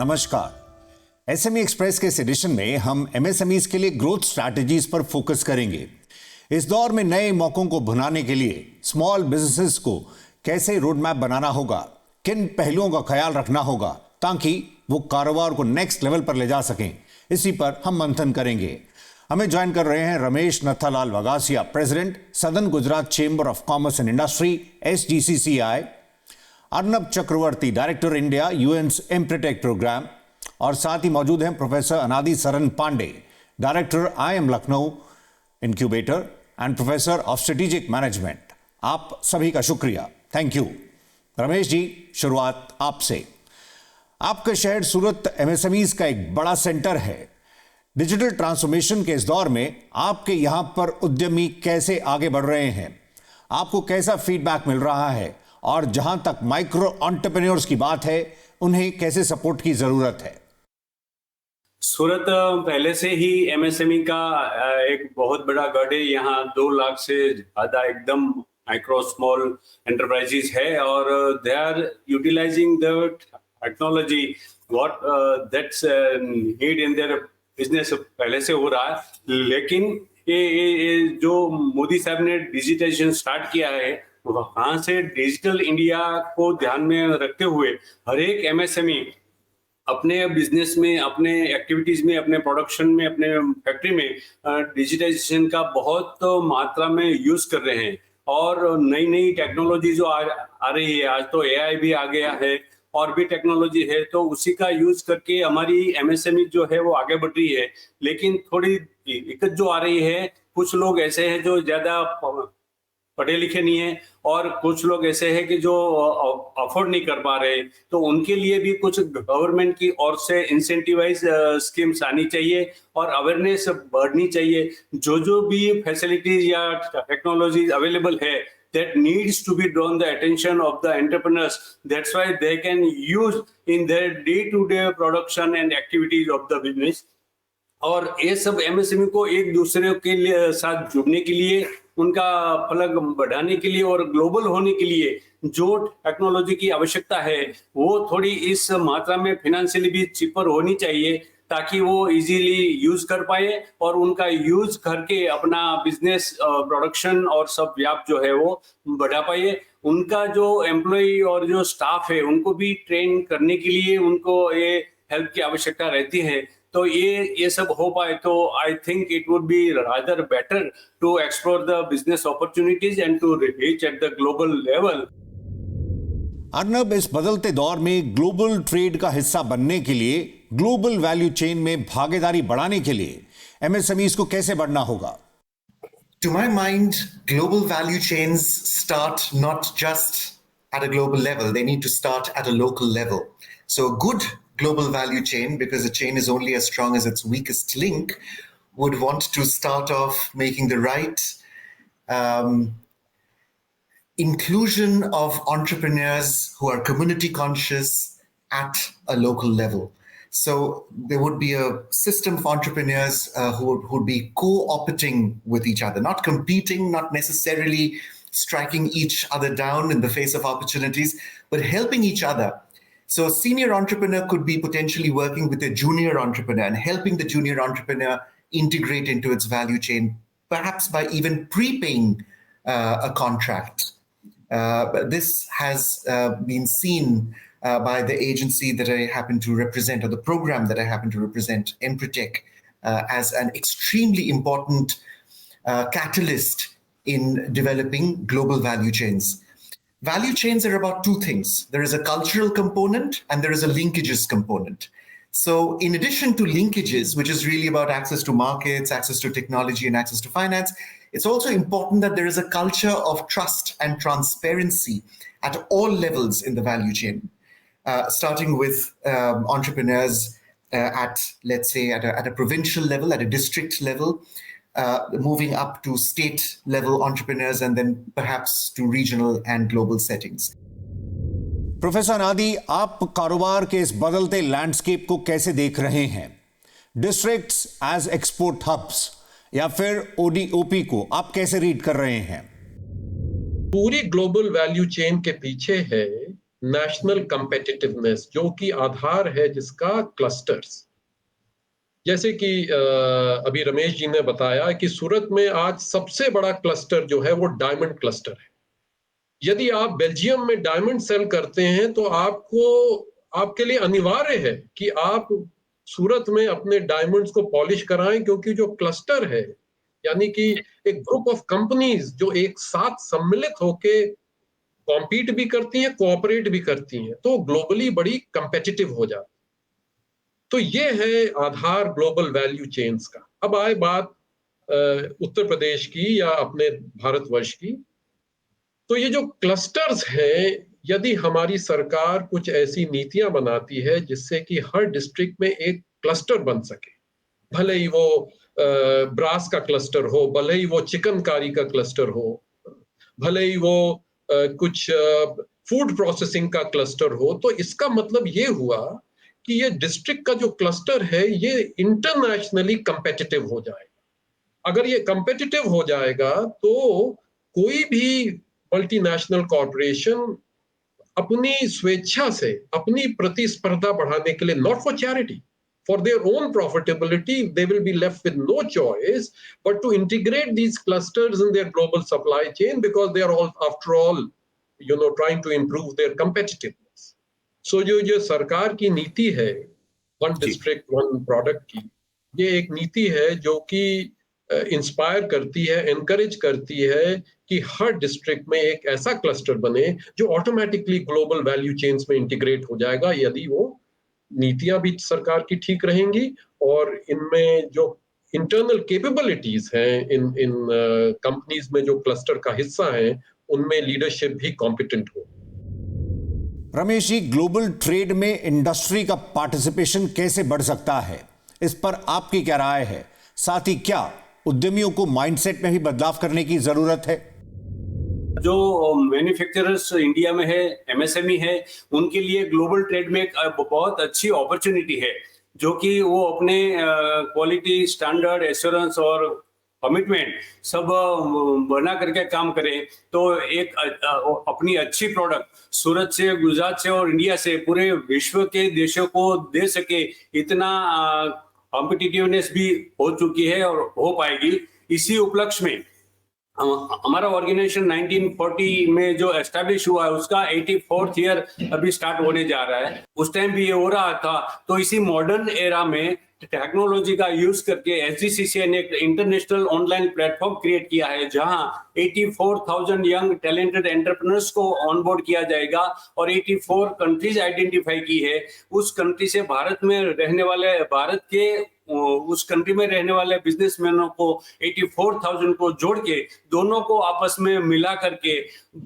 नमस्कार। SME express के इस एडिशन में हम एमएसएमईज के लिए ग्रोथ स्ट्रैटेजीज पर फोकस करेंगे। इस दौर में नए मौकों को भुनाने के लिए स्मॉल बिजनेसेस को कैसे रोड मैप बनाना होगा, किन पहलुओं का ख्याल रखना होगा ताकि वो कारोबार को नेक्स्ट लेवल पर ले जा सकें, इसी पर हम मंथन करेंगे। हमें ज्वाइन कर रहे हैं Ramesh Nathalal Vagasiya, president southern Gujarat chamber of commerce and industry SGCCI, Arnab Chakraborty, director India UN's Empretec programme, और साथ ही मौजूद हैं professor Anadi Saran Pandey, director IIM Lucknow incubator and professor of strategic management. आप सभी का शुक्रिया, थैंक यू। रमेश जी, शुरुआत आपसे। आपका शहर सूरत एमएसएमईज का एक बड़ा सेंटर है। डिजिटल ट्रांसफॉर्मेशन के इस दौर में आपके यहां पर उद्यमी कैसे आगे बढ़ रहे हैं, आपको कैसा फीडबैक मिल रहा है, और जहां तक माइक्रो एंटरप्रेन्योर्स की बात है, उन्हें कैसे सपोर्ट की जरूरत है? सूरत पहले से ही एमएसएमई का एक बहुत बड़ा गढ़ है। यहाँ 2 लाख से ज्यादा एकदम माइक्रो स्मॉल एंटरप्राइजेस है, और they are utilising the technology what that's need in their business पहले से हो रहा है। लेकिन ये जो मोदी साहब ने डिजिटाइजेशन स्टार्ट किया है, वहां से डिजिटल इंडिया को ध्यान में रखते हुए हर एक एमएसएमई अपने बिजनेस में, अपने एक्टिविटीज में, अपने प्रोडक्शन में, अपने फैक्ट्री में डिजिटाइजेशन का बहुत मात्रा में यूज कर रहे हैं। और नई नई टेक्नोलॉजी जो आ रही है, आज तो एआई भी आ गया है और भी टेक्नोलॉजी है, तो उसी का यूज करके हमारी एमएसएमई जो है वो आगे बढ़ रही है। लेकिन थोड़ी दिक्कत जो आ रही है, कुछ लोग ऐसे हैं जो ज्यादा पढ़े लिखे नहीं है, और कुछ लोग ऐसे हैं कि जो अफोर्ड नहीं कर पा रहे, तो उनके लिए भी कुछ गवर्नमेंट की ओर से इंसेंटिवाइज स्कीम्स आनी चाहिए और अवेयरनेस बढ़नी चाहिए। जो जो भी फैसिलिटीज या टेक्नोलॉजी अवेलेबल है, that needs to be drawn the attention of the entrepreneurs. That's why they can use in their day-to-day production and activities of the business. और ये सब एमएसएमई को एक दूसरे के लिए साथ जुड़ने के लिए, उनका फलक बढ़ाने के लिए और ग्लोबल होने के लिए जो टेक्नोलॉजी की आवश्यकता है, वो थोड़ी इस मात्रा में फाइनेंशियली भी चीपर होनी चाहिए, ताकि वो इजीली यूज कर पाए और उनका यूज करके अपना बिजनेस प्रोडक्शन और सब व्याप जो है वो बढ़ा पाए। उनका जो एम्प्लॉय और जो स्टाफ है, उनको भी ट्रेन करने के लिए उनको ये हेल्प की आवश्यकता रहती है। तो ये सब हो पाए तो I think it would be rather better to explore the business opportunities and to reach at the global level. Arnab, इस बदलते दौर में ग्लोबल ट्रेड का हिस्सा बनने के लिए, ग्लोबल वैल्यू चेन में भागीदारी बढ़ाने के लिए एमएसएमईज को कैसे बढ़ना होगा? To my mind, global value chains start not just at a global level, they need to start at a local level. So a good global value chain, because a chain is only as strong as its weakest link, would want to start off making the right inclusion of entrepreneurs who are community conscious at a local level. So there would be a system of entrepreneurs who would be co-opting with each other, not competing, not necessarily striking each other down in the face of opportunities, but helping each other. So a senior entrepreneur could be potentially working with a junior entrepreneur and helping the junior entrepreneur integrate into its value chain, perhaps by even prepaying a contract. This has been seen by the agency that I happen to represent, or the program that I happen to represent, Empretech, as an extremely important catalyst in developing global value chains. Value chains are about two things. There is a cultural component and there is a linkages component. So in addition to linkages, which is really about access to markets, access to technology, and access to finance, it's also important that there is a culture of trust and transparency at all levels in the value chain, starting with entrepreneurs at, let's say, at a provincial level, at a district level, moving up to state level entrepreneurs, and then perhaps to regional and global settings. Professor अनादि, आप कारोबार के इस बदलते landscape को कैसे देख रहे हैं? डिस्ट्रिक्ट्स एज एक्सपोर्ट हब्स या फिर ODOP को आप कैसे रीड कर रहे हैं? पूरी ग्लोबल वैल्यू चेन के पीछे है नेशनल कंपेटिटिवनेस, जो कि आधार है जिसका क्लस्टर्स। जैसे कि अभी रमेश जी ने बताया कि सूरत में आज सबसे बड़ा क्लस्टर जो है वो डायमंड क्लस्टर है। यदि आप बेल्जियम में डायमंड सेल करते हैं तो आपके लिए अनिवार्य है कि आप सूरत में अपने डायमंड्स को पॉलिश कराएं, क्योंकि जो क्लस्टर है, यानी कि एक ग्रुप ऑफ कंपनीज जो एक साथ सम्मिलित होके कॉम्पीट भी करती हैं, कोऑपरेट भी करती हैं, तो ग्लोबली बड़ी कंपेटिटिव हो जाती है। तो ये है आधार ग्लोबल वैल्यू चेन्स का। अब आए बात उत्तर प्रदेश की या अपने भारतवर्ष की, तो ये जो क्लस्टर्स हैं, यदि हमारी सरकार कुछ ऐसी नीतियां बनाती है जिससे कि हर डिस्ट्रिक्ट में एक क्लस्टर बन सके, भले ही वो ब्रास का क्लस्टर हो, भले ही वो चिकनकारी का क्लस्टर हो, भले ही वो कुछ फूड प्रोसेसिंग का क्लस्टर हो, तो इसका मतलब ये हुआ कि ये डिस्ट्रिक्ट का जो क्लस्टर है ये इंटरनेशनली कंपेटिटिव हो जाएगा। अगर ये कंपेटिटिव हो जाएगा तो कोई भी मल्टीनेशनल कॉर्पोरेशन अपनी स्वेच्छा से अपनी प्रतिस्पर्धा बढ़ाने के लिए, not for charity, for their own profitability, they will be left with no choice but to integrate these clusters in their global supply chain, because they are all, after all, trying to improve their competitiveness. So जो सरकार की नीति है one district one product की, ये एक नीति है जो कि इंस्पायर करती है, एनकरेज करती है कि हर डिस्ट्रिक्ट में एक ऐसा क्लस्टर बने जो ऑटोमेटिकली ग्लोबल वैल्यू चेन्स में इंटीग्रेट हो जाएगा, यदि वो नीतियां भी सरकार की ठीक रहेंगी और इनमें जो इंटरनल कैपेबिलिटीज हैं इन कंपनीज में जो क्लस्टर का हिस्सा है, उनमें लीडरशिप भी कॉम्पिटेंट हो। रमेश जी, ग्लोबल ट्रेड में इंडस्ट्री का पार्टिसिपेशन कैसे बढ़ सकता है, इस पर आपकी क्या राय है? साथ ही क्या उद्यमियों को माइंडसेट में भी बदलाव करने की जरूरत है? जो मैन्युफैक्चरर्स इंडिया में है, एमएसएमई है, उनके लिए ग्लोबल ट्रेड में एक बहुत अच्छी अपॉर्चुनिटी है, जो कि वो अपने क्वालिटी स्टैंडर्ड, एश्योरेंस और कमिटमेंट सब बना करके काम करें, तो एक अपनी अच्छी प्रोडक्ट सूरत से, गुजरात से और इंडिया से पूरे विश्व के देशों को दे सके, इतना कॉम्पिटिटिवनेस भी हो चुकी है और हो पाएगी। इसी उपलक्ष्य में हमारा ऑर्गेनाइजेशन 1940 में जो एस्टैब्लिश हुआ है, उसका 84th ईयर अभी स्टार्ट होने जा रहा है। उस टाइम भी ये हो रहा था। तो इसी मॉडर्न एरा में टेक्नोलॉजी का यूज करके एसजीसीसी ने एक इंटरनेशनल ऑनलाइन प्लेटफॉर्म क्रिएट किया है, जहां 84,000 यंग टैलेंटेड एंटरप्रेन्योर्स को ऑनबोर्ड किया जाएगा और 84 कंट्रीज आइडेंटिफाई की है। उस कंट्री से भारत में रहने वाले बिजनेसमैनों को 84,000 को जोड़ के दोनों को आपस में मिला करके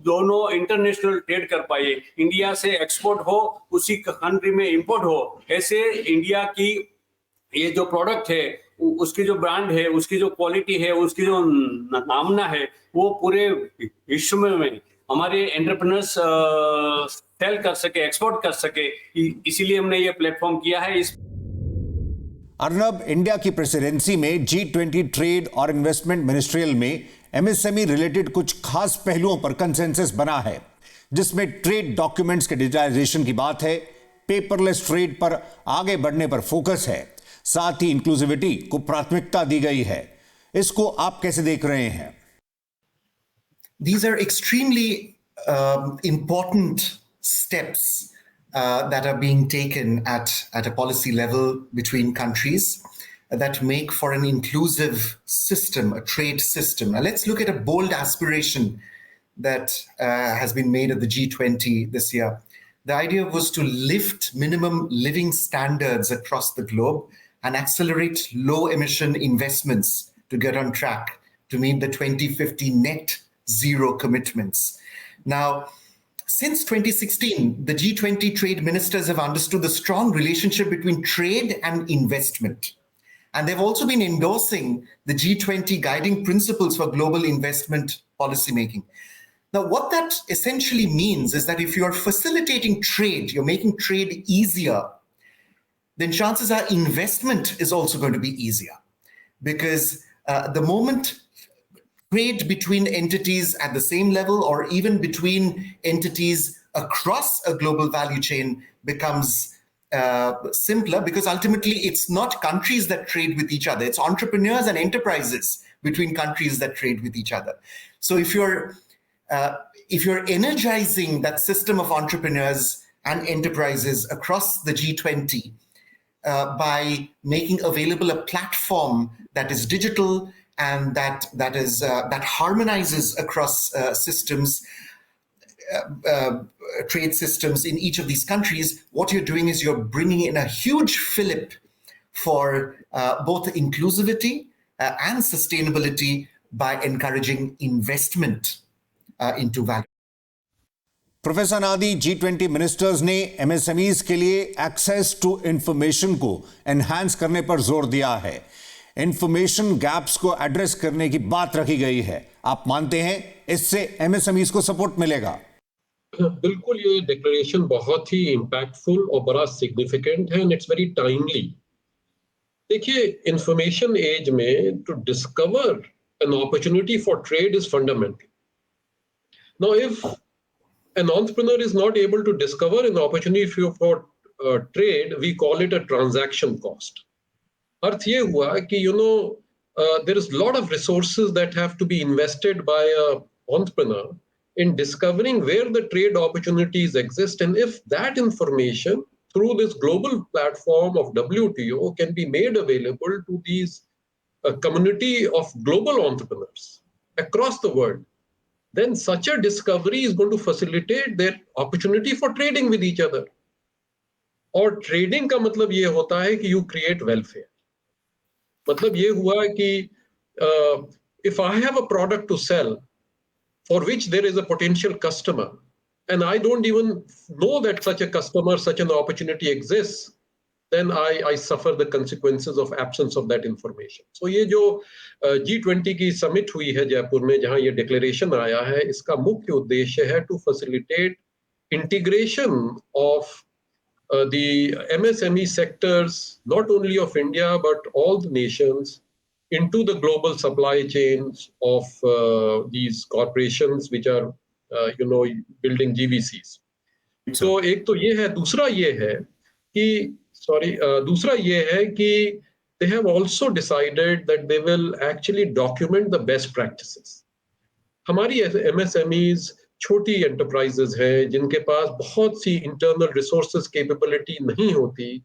दोनों इंटरनेशनल ट्रेड कर पाए। इंडिया से एक्सपोर्ट हो, उसी कंट्री में इंपोर्ट हो। ऐसे इंडिया की ये जो प्रोडक्ट है, उसकी जो ब्रांड है, उसकी जो क्वालिटी है, उसकी जो नामना है, वो पूरे विश्व में हमारे एंटरप्रेन्योर्स सेल कर सके, एक्सपोर्ट कर सके। इसीलिए हमने ये प्लेटफॉर्म किया है। अर्नब, इंडिया की प्रेसिडेंसी में G20 ट्रेड और इन्वेस्टमेंट मिनिस्ट्रियल में एमएसएमई रिलेटेड कुछ खास पहलुओं पर कंसेंसस बना है, जिसमें ट्रेड डॉक्यूमेंट्स के डिजिटाइजेशन की बात है, पेपरलेस ट्रेड पर आगे बढ़ने पर फोकस है, साथ ही इंक्लूसिविटी को प्राथमिकता दी गई है। इसको आप कैसे देख रहे हैं? These are extremely important steps that are being taken at a policy level between countries that make for an inclusive system, a trade system. Now let's look at a bold aspiration that has been made at the G20 this year. The idea was to lift minimum living standards across the globe and accelerate low emission investments to get on track to meet the 2050 net zero commitments. Now, since 2016, the G20 trade ministers have understood the strong relationship between trade and investment. And they've also been endorsing the G20 guiding principles for global investment policymaking. Now, what that essentially means is that if you're facilitating trade, you're making trade easier, then chances are investment is also going to be easier. Because the moment trade between entities at the same level or even between entities across a global value chain becomes simpler, because ultimately it's not countries that trade with each other, it's entrepreneurs and enterprises between countries that trade with each other. So if you're energizing that system of entrepreneurs and enterprises across the G20 by making available a platform that is digital and that harmonizes across systems, trade systems in each of these countries, what you're doing is you're bringing in a huge fillip for both inclusivity and sustainability by encouraging investment into value. Professor नादी, G20 ministers ने MSMEs के लिए access to information को enhance करने पर जोर दिया है। इंफॉर्मेशन गैप्स को एड्रेस करने की बात रखी गई है। आप मानते हैं इससे MSMEs को सपोर्ट मिलेगा? बिल्कुल, ये डिक्लेरेशन बहुत ही इंपैक्टफुल और बड़ा सिग्निफिकेंट है एंड इट्स वेरी टाइमली। देखिए, इंफॉर्मेशन एज में to discover an opportunity for trade is fundamental. Now if an entrepreneur is not able to discover an opportunity for trade, we call it a transaction cost. अर्थ ये हुआ कि there is a lot of resources that have to be invested by an entrepreneur in discovering where the trade opportunities exist, and if that information through this global platform of WTO can be made available to these community of global entrepreneurs across the world, then such a discovery is going to facilitate their opportunity for trading with each other. और trading का मतलब ये होता है कि you create welfare. मतलब ये हुआ कि if I have a product to sell for which there is a potential customer and I don't even know that such a customer, such an opportunity exists, then I suffer the consequences of absence of that information. So ये जो G20 की summit हुई है जयपुर में, जहां ये declaration आया है, इसका मुख्य उद्देश्य है to facilitate integration of the MSME sectors, not only of India but all the nations, into the global supply chains of these corporations which are building GVCs. So एक तो ये है, दूसरा ये है कि they have also decided that they will actually document the best practices. हमारी MSMEs छोटी enterprises हैं जिनके पास बहुत सी internal resources capability नहीं होती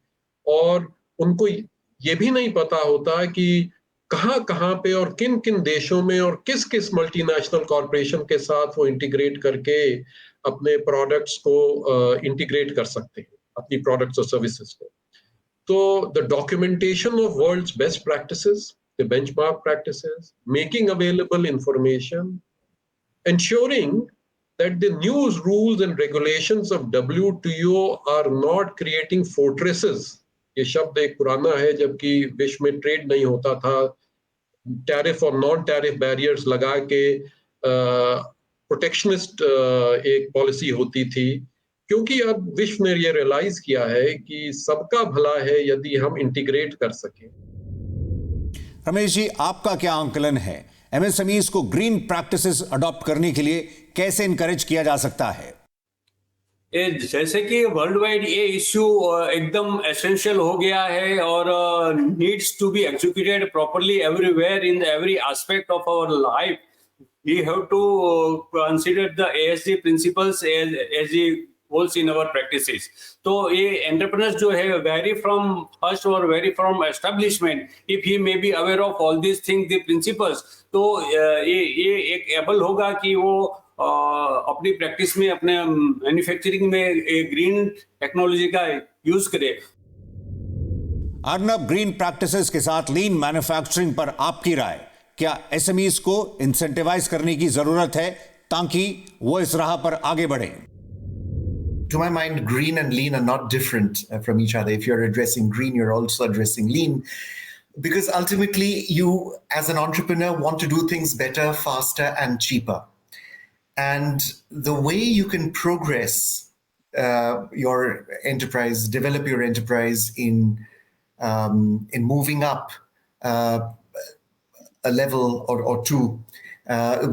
और उनको ये भी नहीं पता होता कि कहाँ पे और किन किन देशों में और किस किस मल्टीनेशनल कॉर्पोरेशन के साथ वो इंटीग्रेट करके अपने प्रोडक्ट्स को इंटीग्रेट कर सकते हैं, अपनी प्रोडक्ट्स और सर्विसेज को। So the documentation of world's best practices, the benchmark practices, making available information, ensuring that the new rules and regulations of WTO are not creating fortresses. ये शब्द एक पुराना है, जबकि विश्व में ट्रेड नहीं होता था, टैरिफ और नॉन टैरिफ बैरियर्स लगा के प्रोटेक्शनिस्ट एक पॉलिसी होती थी, क्योंकि अब विश्व ने ये रियलाइज किया है कि सबका भला है यदि हम इंटीग्रेट कर सकें। रमेश जी, आपका क्या आंकलन है? MSMEs को ग्रीन प्रैक्टिसेस अडॉप्ट करने के लिए कैसे इनकरेज किया जा सकता है? जैसे कि वर्ल्ड वाइड ये इश्यू एकदम एसेंशियल हो गया है और needs to be executed properly everywhere in every aspect of our life, we have to consider the ESG principles as goals in our practices. तो ये entrepreneurs जो है vary from first or vary from establishment, if he may be aware of all these things, the principles, तो ये एक able होगा कि वो अपनी प्रैक्टिस में, अपने मैन्युफैक्चरिंग में ग्रीन टेक्नोलॉजी का यूज करे। अर्नब, ग्रीन प्रैक्टिसेस के साथ लीन मैन्युफैक्चरिंग पर आपकी राय, क्या SMEs को इंसेंटिवाइज करने की जरूरत है ताकि वो इस राह पर आगे बढ़े? To my mind, green and lean are not different from each other. If you're addressing green, you're also addressing lean. Because ultimately, you as an entrepreneur want to do things better, faster, and cheaper. And the way you can progress your enterprise, develop your enterprise in moving up a level or two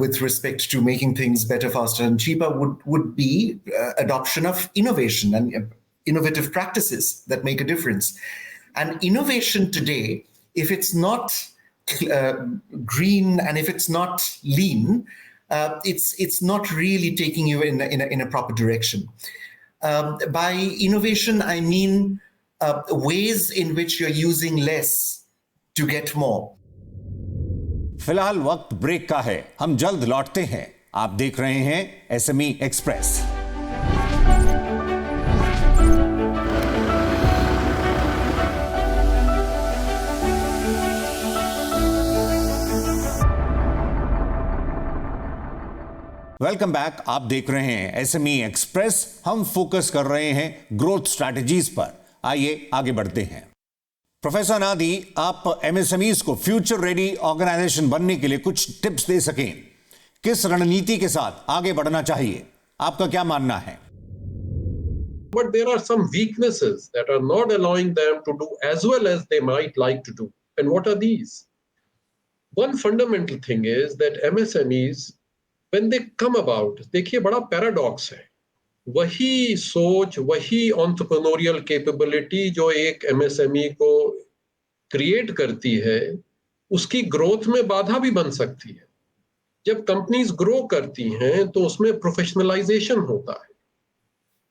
with respect to making things better, faster, and cheaper would be adoption of innovation and innovative practices that make a difference. And innovation today, if it's not green and if it's not lean, it's not really taking you in a proper direction. By innovation, I mean ways in which you're using less to get more. फिलहाल वक्त break का है, हम जल्द लौटते हैं। आप देख रहे हैं एसएमई एक्सप्रेस। Welcome back. आप देख रहे हैं एसएमई एक्सप्रेस। हम फोकस कर रहे हैं ग्रोथ स्ट्रैटेजीज पर। आइए आगे बढ़ते हैं। प्रोफेसर नादी, आप एमएसएमईज को फ्यूचर रेडी ऑर्गेनाइजेशन बनने के लिए कुछ टिप्स दे सकें। किस रणनीति के साथ आगे बढ़ना चाहिए, आपका क्या मानना है? But there are some weaknesses that are not allowing them to do as well as they might like to do. And what are these? One fundamental thing is that MSMEs, when they come about, देखिए बड़ा paradox है। वही सोच, वही entrepreneurial capability जो एक MSME को create करती है, उसकी ग्रोथ में बाधा भी बन सकती है। जब कंपनीज ग्रो करती हैं तो उसमें प्रोफेशनलाइजेशन होता है,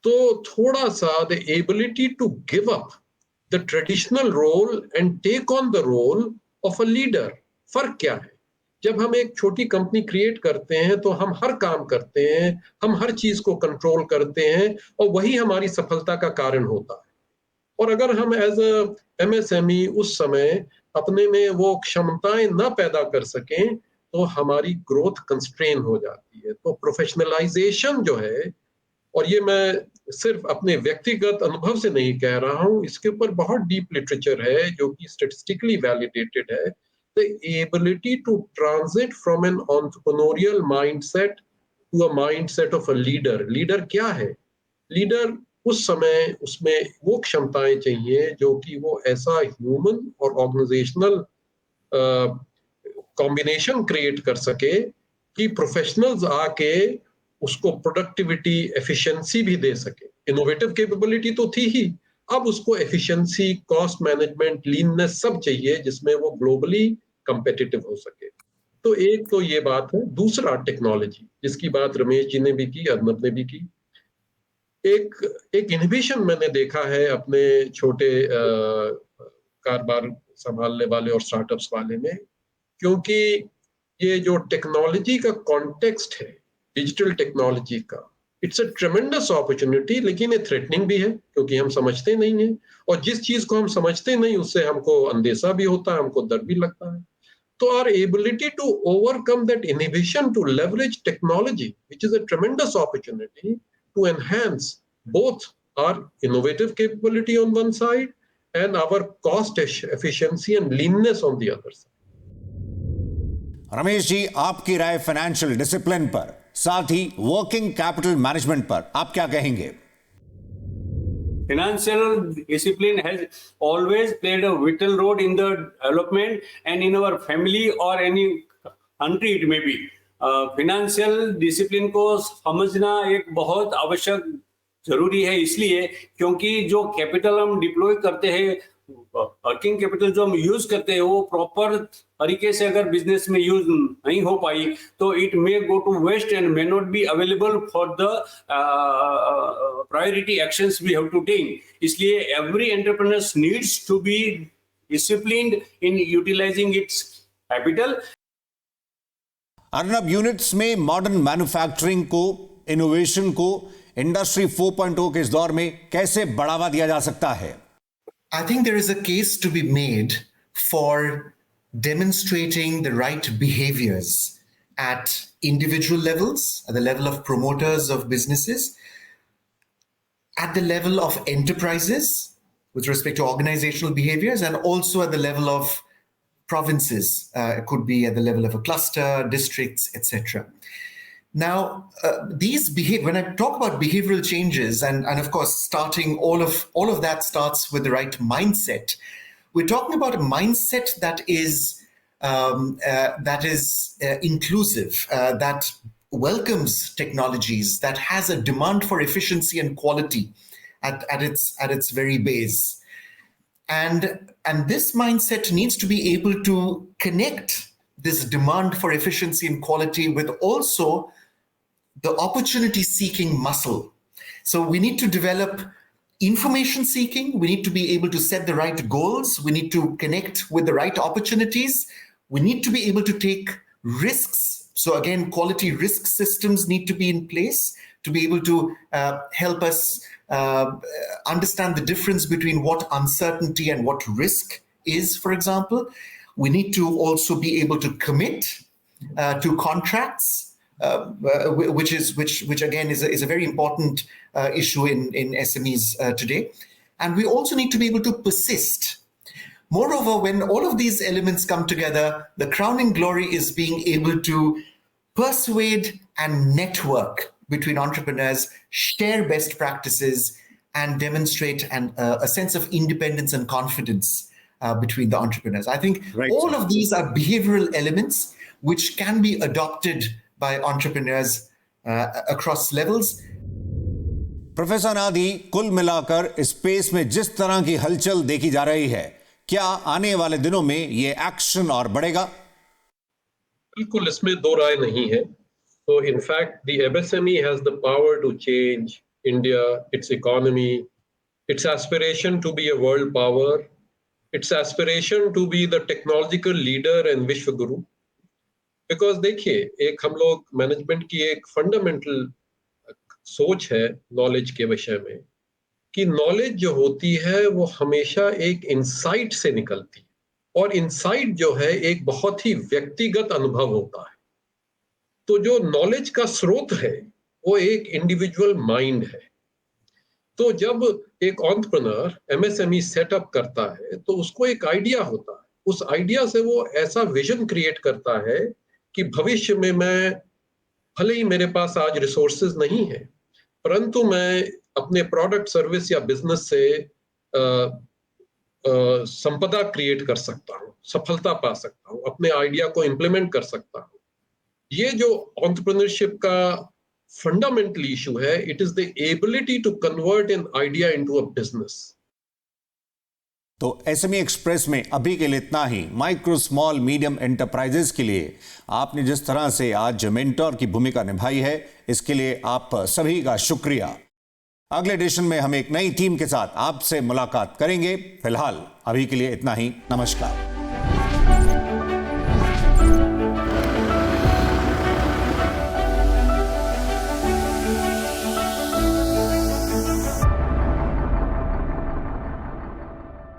तो थोड़ा सा the ability to give up the traditional role and take on the role of a leader, फर्क क्या है? जब हम एक छोटी कंपनी क्रिएट करते हैं तो हम हर काम करते हैं, हम हर चीज को कंट्रोल करते हैं और वही हमारी सफलता का कारण होता है। और अगर हम एज अ एमएसएमई उस समय अपने में वो क्षमताएं ना पैदा कर सकें तो हमारी ग्रोथ कंस्ट्रेन हो जाती है। तो प्रोफेशनलाइजेशन जो है, और ये मैं सिर्फ अपने व्यक्तिगत अनुभव से नहीं कह रहा हूं, इसके ऊपर बहुत डीप लिटरेचर है जो कि स्टैटिस्टिकली वैलिडेटेड है। The ability to transit from an entrepreneurial mindset to a mindset of a leader. Leader क्या है? Leader उस समय उसमें वो क्षमताएं चाहिए जो कि वो ऐसा ह्यूमन और ऑर्गेनाइजेशनल कॉम्बिनेशन क्रिएट कर सके कि प्रोफेशनल्स आके उसको प्रोडक्टिविटी, एफिशिएंसी भी दे सके। इनोवेटिव कैपेबिलिटी तो थी ही, अब उसको एफिशिएंसी, कॉस्ट मैनेजमेंट, लीननेस सब चाहिए जिसमें वो ग्लोबली कंपेटिटिव हो सके। तो एक तो ये बात है। दूसरा टेक्नोलॉजी, जिसकी बात रमेश जी ने भी की, अर्नब ने भी की। एक इनहिबिशन मैंने देखा है अपने छोटे कारोबार संभालने वाले और स्टार्टअप्स वाले में, क्योंकि ये जो टेक्नोलॉजी का कॉन्टेक्स्ट है, डिजिटल टेक्नोलॉजी का, इट्स अ ट्रेमेंडस अपॉर्चुनिटी, लेकिन ये थ्रेटनिंग भी है क्योंकि हम समझते नहीं है, और जिस चीज को हम समझते नहीं उससे हमको अंदेशा भी होता है, हमको डर भी लगता है। तो our ability to overcome that inhibition to leverage technology, which is a tremendous opportunity to enhance both our innovative capability on one side and our cost efficiency and leanness on the other side. Ramesh ji, आपकी राय financial discipline पर, साथ ही working capital management पर आप क्या कहेंगे? Financial discipline has always played a vital role in the development and in our family or any country it may be. Financial discipline को समझना एक बहुत आवश्यक जरूरी है, इसलिए क्योंकि जो कैपिटल हम डिप्लॉय करते हैं, वर्किंग कैपिटल जो हम यूज करते हैं, वो प्रॉपर तरीके से अगर बिजनेस में यूज नहीं हो पाई तो it may go to waste and may not be available for the priority actions we have to take. इसलिए every entrepreneur needs to be disciplined in utilising its capital. Arnab, units में modern manufacturing को, innovation को industry 4.0 के इस दौर में कैसे बढ़ावा दिया जा सकता है? I think there is a case to be made for demonstrating the right behaviors at individual levels, at the level of promoters of businesses, at the level of enterprises with respect to organizational behaviors, and also at the level of provinces. It could be at the level of a cluster, districts, etc. Now, when I talk about behavioral changes, and of course, starting all of that starts with the right mindset. We're talking about a mindset that is that is inclusive, that welcomes technologies, that has a demand for efficiency and quality at its very base. And this mindset needs to be able to connect this demand for efficiency and quality with also the opportunity seeking muscle. So we need to develop information seeking. We need to be able to set the right goals. We need to connect with the right opportunities. We need to be able to take risks. So again, quality risk systems need to be in place to be able to help us understand the difference between what uncertainty and what risk is, for example. We need to also be able to commit to contracts, which again is a very important issue in SMEs today. And we also need to be able to persist. Moreover, when all of these elements come together, the crowning glory is being able to persuade and network between entrepreneurs, share best practices, and demonstrate a sense of independence and confidence between the entrepreneurs. I think all of these are behavioral elements which can be adopted by entrepreneurs across levels. Professor नादी, कुल मिलाकर space में जिस तरह की हलचल देखी जा रही है, क्या आने वाले दिनों में ये एक्शन और बढ़ेगा? बिल्कुल, इसमें दो राय नहीं है. So in fact, the MSME has the power to change India, its economy, its aspiration to be a world power, its aspiration to be the technological leader and Vishwa Guru. Because देखिए, एक हम लोग management की एक fundamental सोच है knowledge के विषय में कि नॉलेज जो होती है वो हमेशा एक इंसाइट से निकलती है, और इंसाइट जो है एक बहुत ही व्यक्तिगत अनुभव होता है. तो जो नॉलेज का स्रोत है वो एक इंडिविजुअल माइंड है. तो जब एक एंटरप्रेन्योर एमएसएमई सेटअप करता है तो उसको एक आइडिया होता है. उस आइडिया से वो ऐसा विजन क्रिएट करता है कि भविष्य में मैं, भले ही मेरे पास आज रिसोर्सेज नहीं है, परंतु मैं अपने प्रोडक्ट सर्विस या बिजनेस से संपदा क्रिएट कर सकता हूँ, सफलता पा सकता हूँ, अपने आइडिया को इम्प्लीमेंट कर सकता हूँ. ये जो एंटरप्रेन्योरशिप का फंडामेंटल इशू है, it is the ability to convert an idea into a business. तो एसएमई एक्सप्रेस में अभी के लिए इतना ही. माइक्रो स्मॉल मीडियम एंटरप्राइजेस के लिए आपने जिस तरह से आज मेंटोर की भूमिका निभाई है, इसके लिए आप सभी का शुक्रिया. अगले एडिशन में हम एक नई टीम के साथ आपसे मुलाकात करेंगे. फिलहाल अभी के लिए इतना ही. नमस्कार.